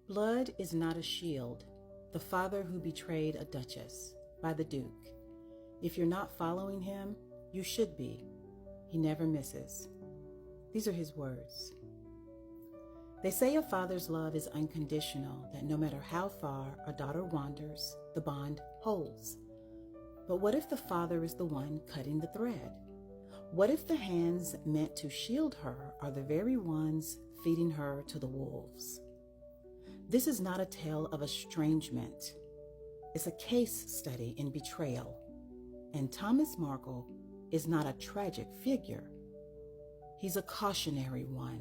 Blood is not a shield. The father who betrayed a Duchess by the Duke. If you're not following him, you should be. He never misses. These are his words. They say a father's love is unconditional, that no matter how far a daughter wanders, the bond holds. But what if the father is the one cutting the thread? What if the hands meant to shield her are the very ones feeding her to the wolves? This is not a tale of estrangement. It's a case study in betrayal. And Thomas Markle is not a tragic figure. He's a cautionary one.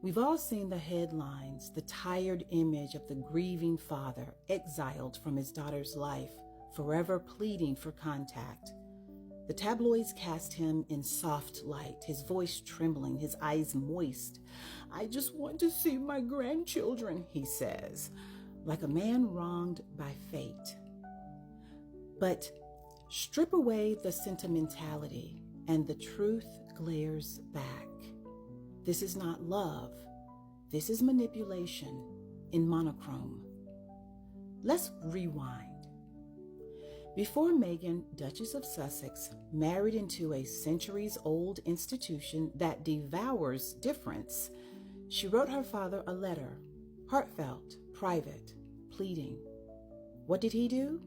We've all seen the headlines, the tired image of the grieving father exiled from his daughter's life, forever pleading for contact. The tabloids cast him in soft light, his voice trembling, his eyes moist. "I just want to see my grandchildren," he says, like a man wronged by fate. But strip away the sentimentality, and the truth glares back. This is not love. This is manipulation in monochrome. Let's rewind. Before Meghan, Duchess of Sussex, married into a centuries-old institution that devours difference, she wrote her father a letter, heartfelt, private, pleading. What did he do?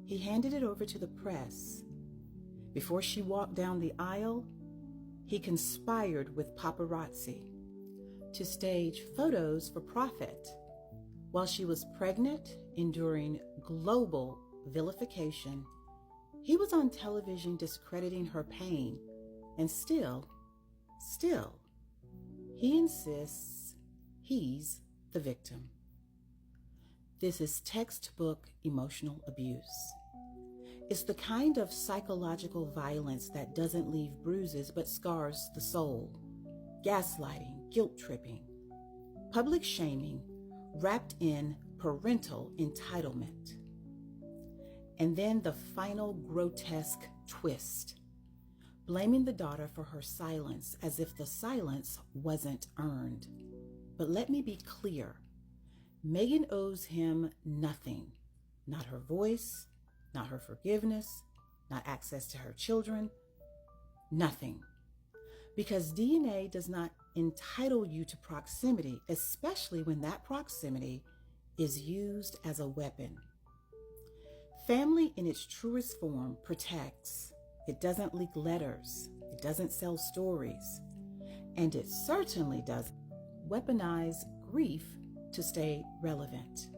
He handed it over to the press. Before she walked down the aisle, he conspired with paparazzi to stage photos for profit. While she was pregnant, enduring global vilification, he was on television discrediting her pain, and still, he insists he's the victim. This is textbook emotional abuse. It's the kind of psychological violence that doesn't leave bruises but scars the soul. Gaslighting, guilt-tripping, public shaming wrapped in parental entitlement. And then the final grotesque twist, blaming the daughter for her silence as if the silence wasn't earned. But let me be clear, Meghan owes him nothing, not her voice, not her forgiveness, not access to her children, nothing. Because DNA does not entitle you to proximity, especially when that proximity is used as a weapon. Family in its truest form protects. It doesn't leak letters. It doesn't sell stories. And it certainly doesn't weaponize grief to stay relevant.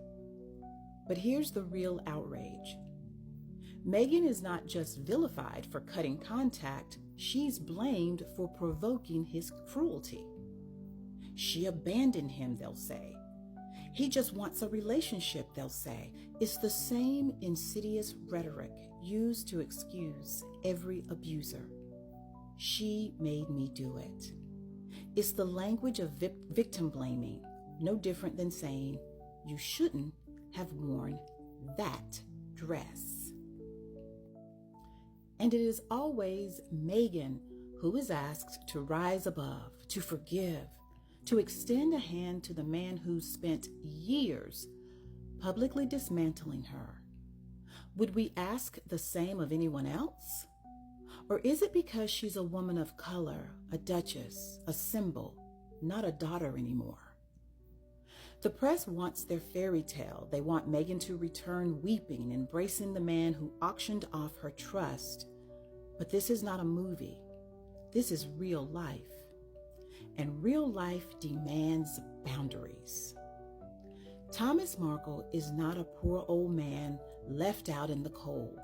But here's the real outrage. Meghan is not just vilified for cutting contact, she's blamed for provoking his cruelty. She abandoned him, they'll say. He just wants a relationship, they'll say. It's the same insidious rhetoric used to excuse every abuser. She made me do it. It's the language of victim blaming, no different than saying, you shouldn't have worn that dress. And it is always Meghan who is asked to rise above, to forgive, to extend a hand to the man who spent years publicly dismantling her. Would we ask the same of anyone else? Or is it because she's a woman of color, a duchess, a symbol, not a daughter anymore? The press wants their fairy tale. They want Meghan to return weeping, embracing the man who auctioned off her trust. But this is not a movie. This is real life. And real life demands boundaries. Thomas Markle is not a poor old man left out in the cold.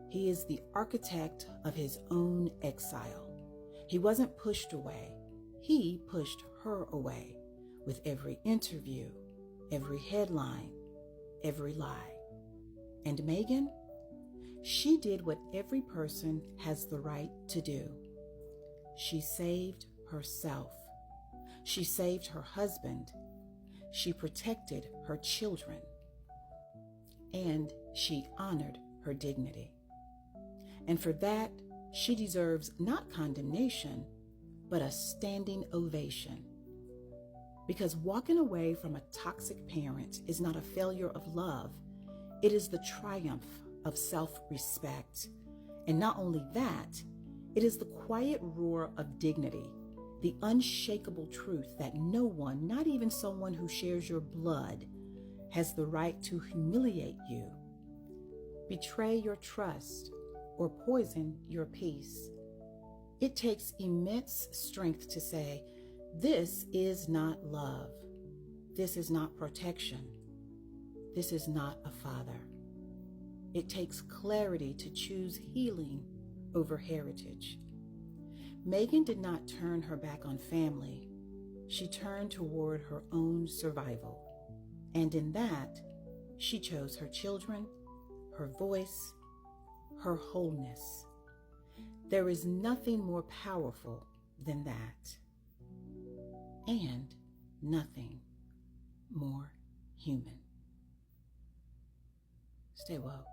He is the architect of his own exile. He wasn't pushed away. He pushed her away with every interview, every headline, every lie. And Meghan, she did what every person has the right to do. She saved herself. She saved her husband. She protected her children. And she honored her dignity. And for that, she deserves not condemnation, but a standing ovation. Because walking away from a toxic parent is not a failure of love, it is the triumph of self-respect. And not only that, it is the quiet roar of dignity, the unshakable truth that no one, not even someone who shares your blood, has the right to humiliate you, betray your trust, or poison your peace. It takes immense strength to say, this is not love. This is not protection. This is not a father. It takes clarity to choose healing over heritage. Megan did not turn her back on family. She turned toward her own survival. And in that, she chose her children, her voice, her wholeness. There is nothing more powerful than that. And nothing more human. Stay woke.